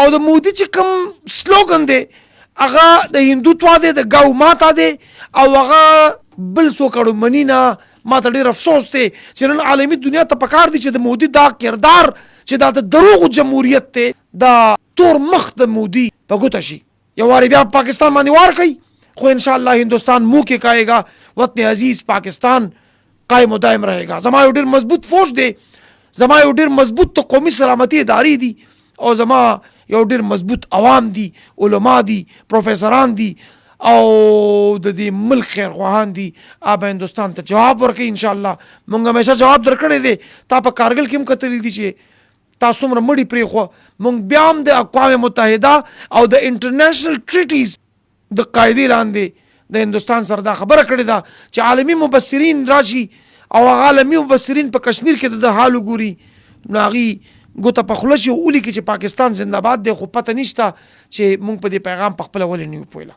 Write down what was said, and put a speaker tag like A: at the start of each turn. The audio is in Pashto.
A: او د مودي چې کوم سلوګن دی هغه د هندوتوا دی د ګاو ماتا دی او هغه بل څوک اړمني نه. ما ته ډېر افسوس دی چې نن عالمي دنیا ته پکار دی چې د مودي دا کردار چې دا د دروغو جمهوریت دی دا تور مخ د مودي په ګوته شي. یو واري بیا پاکستان باندې وار کوي خو انشاءاللہ ہندوستان منہ کے کہے گا وطن عزیز پاکستان قائم و دائم رہے گا. زما یو ډېر مضبوط فوج دی، زما یو ډېر مضبوط قومي سلامتي ادارې دي او زما یو ډېر مضبوط عوام دي، علما دي، پروفیسران دي او د دې ملک خیرخواهان دي. اب هندوستان ته جواب ورکوي انشاءالله. مونږ همیشه جواب درکړی دی. تا په کارګل کې هم کتلی دي چې تاسو څومره مړي پرېښوه. مونږ بیا هم د اقوام متحده او د انټرنیشنل ټریټیز د قاعدې لاندې د هندوستان سره دا خبره کړې ده چې عالمي مبصرین راشي او هغه عالمي مبصرین په کشمیر کې د حال وګوري نو هغې ګوته په خوله شي او ولیکي چې پاکستان زنده باد دی، خو پته نشته چې مونږ په دې پیغام په خپله ولې نه یو پوهېله.